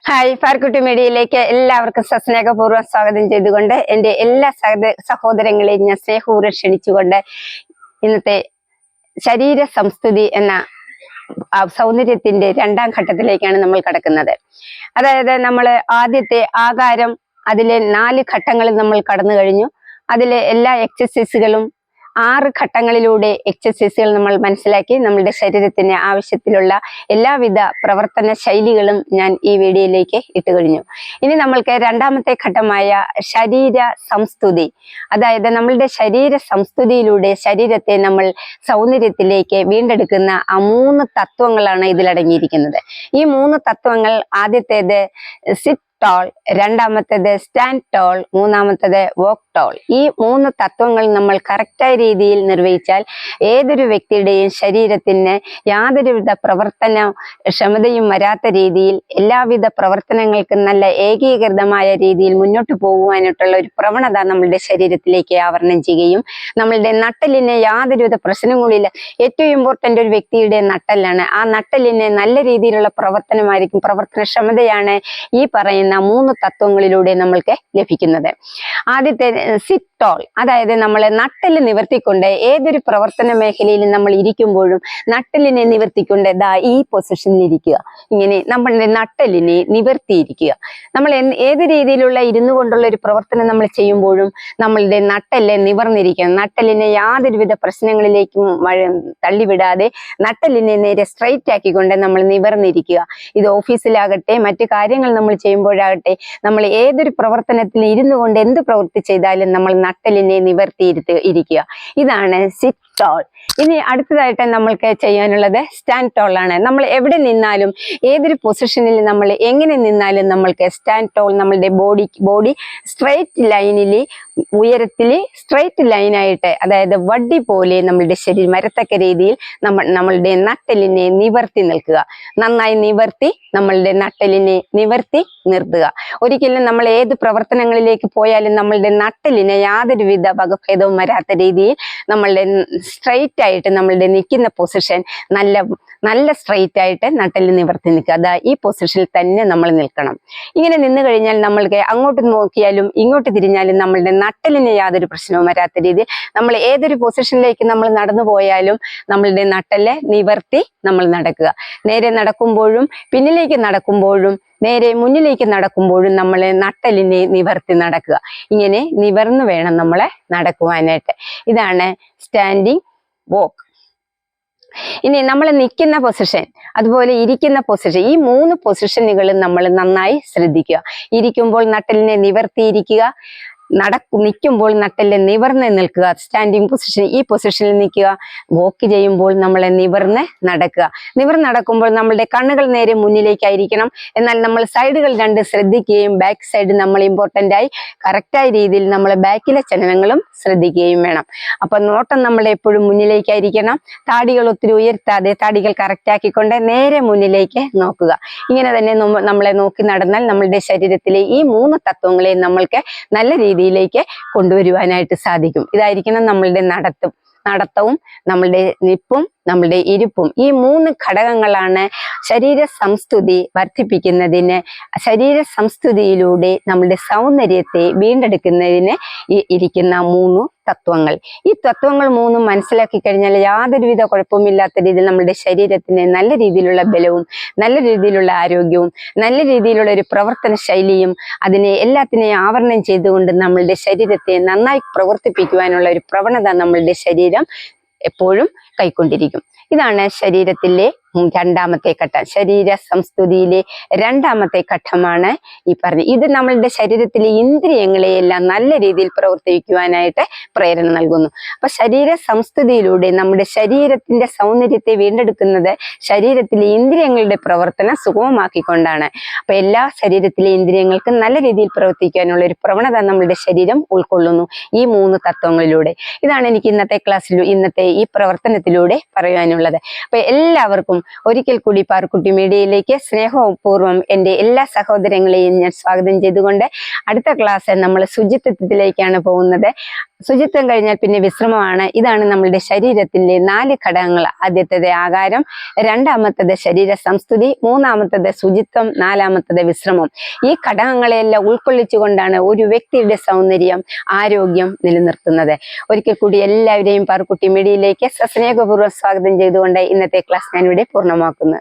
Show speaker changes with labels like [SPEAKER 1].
[SPEAKER 1] Hi ഫാർക്കുട്ടി മീഡിയയിലേക്ക് എല്ലാവർക്കും സസ്നേഹപൂർവ്വം സ്വാഗതം ചെയ്തുകൊണ്ട് എൻ്റെ എല്ലാ സഹോദരങ്ങളെയും ഞാൻ സ്നേഹപൂർവ്വം ക്ഷണിച്ചുകൊണ്ട് ഇന്നത്തെ ശരീര സംസ്തുതി എന്ന സൗന്ദര്യത്തിന്റെ രണ്ടാം ഘട്ടത്തിലേക്കാണ് നമ്മൾ കടക്കുന്നത്. അതായത് നമ്മൾ ആദ്യത്തെ ആകാരം, അതിലെ 4 ഘട്ടങ്ങളിൽ നമ്മൾ കടന്നു കഴിഞ്ഞു. അതിലെ എല്ലാ എക്സസൈസുകളും 6 ഘട്ടങ്ങളിലൂടെ എക്സസൈസുകൾ നമ്മൾ മനസ്സിലാക്കി. നമ്മളുടെ ശരീരത്തിന് ആവശ്യത്തിലുള്ള എല്ലാവിധ പ്രവർത്തന ശൈലികളും ഞാൻ ഈ വീഡിയോയിലേക്ക് ഇട്ട് കഴിഞ്ഞു. ഇനി നമ്മൾക്ക് രണ്ടാമത്തെ ഘട്ടമായ ശരീര സംസ്തുതി, അതായത് നമ്മളുടെ ശരീര സംസ്തുതിയിലൂടെ ശരീരത്തെ നമ്മൾ സൗന്ദര്യത്തിലേക്ക് വീണ്ടെടുക്കുന്ന ആ 3 തത്വങ്ങളാണ് ഇതിലടങ്ങിയിരിക്കുന്നത്. ഈ 3 തത്വങ്ങൾ, ആദ്യത്തേത് സിറ്റ് ടോൾ, രണ്ടാമത്തേത് സ്റ്റാൻഡ് ടോൾ, മൂന്നാമത്തേത് വോക്ക് ടോൾ. ഈ 3 തത്വങ്ങൾ നമ്മൾ കറക്റ്റായ രീതിയിൽ നിർവഹിച്ചാൽ ഏതൊരു വ്യക്തിയുടെയും ശരീരത്തിന് യാതൊരുവിധ പ്രവർത്തന ക്ഷമതയും വരാത്ത രീതിയിൽ എല്ലാവിധ പ്രവർത്തനങ്ങൾക്കും നല്ല ഏകീകൃതമായ രീതിയിൽ മുന്നോട്ട് പോകുവാനായിട്ടുള്ള ഒരു പ്രവണത നമ്മളുടെ ശരീരത്തിലേക്ക് ആവരണം ചെയ്യുകയും നമ്മളുടെ നട്ടലിന് യാതൊരുവിധ പ്രശ്നങ്ങളില്ല. ഏറ്റവും ഇമ്പോർട്ടൻ്റ് ഒരു വ്യക്തിയുടെ നട്ടലാണ്. ആ നട്ടലിന് നല്ല രീതിയിലുള്ള പ്രവർത്തനമായിരിക്കും, പ്രവർത്തനക്ഷമതയാണ് ഈ പറയുന്ന 3 തത്വങ്ങളിലൂടെ നമ്മൾക്ക് ലഭിക്കുന്നത്. ആദ്യത്തെ സിറ്റ് ടോൾ, അതായത് നമ്മൾ നട്ടല് നിവർത്തിക്കൊണ്ട് ഏതൊരു പ്രവർത്തന മേഖലയിലും നമ്മൾ ഇരിക്കുമ്പോഴും നട്ടലിനെ നിവർത്തിക്കൊണ്ട് ഈ പൊസിഷനിൽ ഇരിക്കുക. ഇങ്ങനെ നമ്മളുടെ നട്ടലിനെ നിവർത്തിയിരിക്കുക. നമ്മൾ ഏത് രീതിയിലുള്ള ഇരുന്നു കൊണ്ടുള്ള ഒരു പ്രവർത്തനം നമ്മൾ ചെയ്യുമ്പോഴും നമ്മളുടെ നട്ടല് നിവർന്നിരിക്കുക. നട്ടലിനെ യാതൊരുവിധ പ്രശ്നങ്ങളിലേക്കും തള്ളിവിടാതെ നട്ടലിനെ നേരെ സ്ട്രൈറ്റ് ആക്കിക്കൊണ്ട് നമ്മൾ നിവർന്നിരിക്കുക. ഇത് ഓഫീസിലാകട്ടെ, മറ്റു കാര്യങ്ങൾ നമ്മൾ ചെയ്യുമ്പോഴാകട്ടെ, നമ്മൾ ഏതൊരു പ്രവർത്തനത്തിൽ ഇരുന്നു കൊണ്ട് എന്ത് പ്രവൃത്തി ചെയ്താലും നമ്മൾ നട്ടലിനെ ഇരിക്കുക. ഇതാണ് സിറ്റ് ടോൾ. ഇനി അടുത്തതായിട്ട് നമ്മൾക്ക് ചെയ്യാനുള്ളത് സ്റ്റാൻഡ് ടോൾ ആണ്. നമ്മൾ എവിടെ നിന്നാലും, ഏതൊരു പൊസിഷനിൽ നമ്മൾ എങ്ങനെ നിന്നാലും നമ്മൾക്ക് സ്റ്റാൻഡ് ടോൾ, നമ്മളുടെ ബോഡി സ്ട്രെയിറ്റ് ലൈനിൽ, ഉയരത്തിൽ സ്ട്രെയിറ്റ് ലൈനായിട്ട്, അതായത് വടി പോലെ നമ്മളുടെ ശരീരം വരത്തക്ക രീതിയിൽ നമ്മളുടെ നട്ടലിനെ നിവർത്തി നിൽക്കുക. നന്നായി നിവർത്തി നമ്മളുടെ നട്ടലിനെ നിവർത്തി നിർത്തുക. ഒരിക്കലും നമ്മൾ ഏത് പ്രവർത്തനങ്ങളിലേക്ക് പോയാലും നമ്മളുടെ നട്ടലിന് യാതൊരുവിധ വകഭേദവും വരാത്ത രീതിയിൽ നമ്മളുടെ സ്ട്രെയിറ്റ് ആയിട്ട് നമ്മളുടെ നിൽക്കുന്ന പൊസിഷൻ നല്ല സ്ട്രെയിറ്റ് ആയിട്ട് നട്ടലിൽ നിവർത്തി നിൽക്കുക. ഈ പൊസിഷനിൽ തന്നെ നമ്മൾ നിൽക്കണം. ഇങ്ങനെ നിന്ന് കഴിഞ്ഞാൽ നമ്മൾക്ക് അങ്ങോട്ട് നോക്കിയാലും ഇങ്ങോട്ട് തിരിഞ്ഞാലും നമ്മളുടെ നട്ടലിന് യാതൊരു പ്രശ്നവും വരാത്ത രീതിയിൽ നമ്മൾ ഏതൊരു പൊസിഷനിലേക്ക് നമ്മൾ നടന്നു പോയാലും നമ്മളുടെ നട്ടല് നിവർത്തി നമ്മൾ നടക്കുക. നേരെ നടക്കുമ്പോഴും പിന്നിലേക്ക് നടക്കുമ്പോഴും നേരെ മുന്നിലേക്ക് നടക്കുമ്പോഴും നമ്മൾ നട്ടലിനെ നിവർത്തി നടക്കുക. ഇങ്ങനെ നിവർന്നു വേണം നമ്മളെ നടക്കുവാനായിട്ട്. ഇതാണ് സ്റ്റാൻഡിങ് വോക്ക്. ഇനി നമ്മൾ നിൽക്കുന്ന പൊസിഷൻ, അതുപോലെ ഇരിക്കുന്ന പൊസിഷൻ, ഈ 3 പൊസിഷനുകളും നമ്മൾ നന്നായി ശ്രദ്ധിക്കുക. ഇരിക്കുമ്പോൾ നട്ടലിനെ നിവർത്തിയിരിക്കുക, നിൽക്കുമ്പോൾ നട്ടല് നിവർന്ന് നിൽക്കുക, സ്റ്റാൻഡിങ് പൊസിഷൻ, ഈ പൊസിഷനിൽ നിൽക്കുക. വോക്ക് ചെയ്യുമ്പോൾ നമ്മളെ നിവർന്ന് നടക്കുക. നിവർന്ന് നടക്കുമ്പോൾ നമ്മളുടെ കണ്ണുകൾ നേരെ മുന്നിലേക്കായിരിക്കണം. എന്നാൽ നമ്മൾ സൈഡുകൾ 2 ശ്രദ്ധിക്കുകയും ബാക്ക് സൈഡ് നമ്മൾ ഇമ്പോർട്ടൻ്റ് ആയി കറക്റ്റായ രീതിയിൽ നമ്മൾ ബാക്കിലെ ചലനങ്ങളും ശ്രദ്ധിക്കുകയും വേണം. അപ്പൊ നോട്ടം നമ്മൾ എപ്പോഴും മുന്നിലേക്കായിരിക്കണം. താടികൾ ഒത്തിരി ഉയർത്താതെ താടികൾ കറക്റ്റ് ആക്കിക്കൊണ്ട് നേരെ മുന്നിലേക്ക് നോക്കുക. ഇങ്ങനെ തന്നെ നമ്മളെ നോക്കി നടന്നാൽ നമ്മളുടെ ശരീരത്തിലെ ഈ 3 തത്വങ്ങളെ നമ്മൾക്ക് നല്ല രീതിയിലേക്ക് കൊണ്ടുവരുവാനായിട്ട് സാധിക്കും. ഇതായിരിക്കണം നമ്മളുടെ നടത്തവും നമ്മളുടെ നിപ്പും നമ്മളുടെ ഇരിപ്പും. ഈ 3 ഘടകങ്ങളാണ് ശരീര സംസ്തുതി വർദ്ധിപ്പിക്കുന്നതിന്, ശരീര സംസ്തുതിയിലൂടെ നമ്മളുടെ സൗന്ദര്യത്തെ വീണ്ടെടുക്കുന്നതിന് ഇരിക്കുന്ന 3 തത്വങ്ങൾ. ഈ തത്വങ്ങൾ 3 മനസ്സിലാക്കി കഴിഞ്ഞാൽ യാതൊരുവിധ കുഴപ്പമില്ലാത്ത രീതിയിൽ നമ്മളുടെ ശരീരത്തിന് നല്ല രീതിയിലുള്ള ബലവും നല്ല രീതിയിലുള്ള ആരോഗ്യവും നല്ല രീതിയിലുള്ള ഒരു പ്രവർത്തന ശൈലിയും അതിനെ എല്ലാത്തിനെയും ആവരണം ചെയ്തുകൊണ്ട് നമ്മളുടെ ശരീരത്തെ നന്നായി പ്രവർത്തിപ്പിക്കുവാനുള്ള ഒരു പ്രവണത നമ്മളുടെ ശരീരം എപ്പോഴും കൈക്കൊണ്ടിരിക്കും. ഇതാണ് ശരീരത്തിലെ രണ്ടാമത്തെ ഘട്ടം. ശരീര സംസ്തുതിയിലെ രണ്ടാമത്തെ ഘട്ടമാണ് ഈ പറഞ്ഞ. ഇത് നമ്മളുടെ ശരീരത്തിലെ ഇന്ദ്രിയങ്ങളെയെല്ലാം നല്ല രീതിയിൽ പ്രവർത്തിക്കുവാനായിട്ട് പ്രേരണ നൽകുന്നു. അപ്പൊ ശരീര സംസ്തുതിയിലൂടെ നമ്മുടെ ശരീരത്തിന്റെ സൗന്ദര്യത്തെ വീണ്ടെടുക്കുന്നത് ശരീരത്തിലെ ഇന്ദ്രിയങ്ങളുടെ പ്രവർത്തനം സുഗമമാക്കിക്കൊണ്ടാണ്. അപ്പൊ എല്ലാ ശരീരത്തിലെ ഇന്ദ്രിയങ്ങൾക്കും നല്ല രീതിയിൽ പ്രവർത്തിക്കാനുള്ള ഒരു പ്രവണത നമ്മളുടെ ശരീരം ഉൾക്കൊള്ളുന്നു ഈ 3 തത്വങ്ങളിലൂടെ. ഇതാണ് എനിക്ക് ഇന്നത്തെ ക്ലാസ്സിൽ, ഇന്നത്തെ ഈ പ്രവർത്തനത്തിലൂടെ പറയാനുള്ളത്. അപ്പൊ എല്ലാവർക്കും ഒരിക്കൽ കൂടി പാറുക്കുട്ടി മീഡിയയിലേക്ക് സ്നേഹപൂർവ്വം എൻ്റെ എല്ലാ സഹോദരങ്ങളെയും ഞാൻ സ്വാഗതം ചെയ്തുകൊണ്ട് അടുത്ത ക്ലാസ്സിൽ നമ്മൾ ശുചിത്വത്തിലേക്കാണ് പോകുന്നത്. ശുചിത്വം കഴിഞ്ഞാൽ പിന്നെ വിശ്രമമാണ്. ഇതാണ് നമ്മളുടെ ശരീരത്തിന്റെ 4 ഘടകങ്ങൾ. ആദ്യത്തേത് ആഹാരം, രണ്ടാമത്തേത് ശരീര സംസ്തുതി, മൂന്നാമത്തേത് ശുചിത്വം, നാലാമത്തേത് വിശ്രമം. ഈ ഘടകങ്ങളെല്ലാം ഉൾക്കൊള്ളിച്ചുകൊണ്ടാണ് ഒരു വ്യക്തിയുടെ സൗന്ദര്യം, ആരോഗ്യം നിലനിർത്തുന്നത്. ഒരിക്കൽ കൂടി എല്ലാവരെയും പാറുക്കുട്ടി മീഡിയയിലേക്ക് സസ്നേഹപൂർവ്വം സ്വാഗതം ചെയ്തുകൊണ്ട് ഇന്നത്തെ ക്ലാസ് ഞാനിവിടെ പൂർണ്ണമാക്കുന്നു.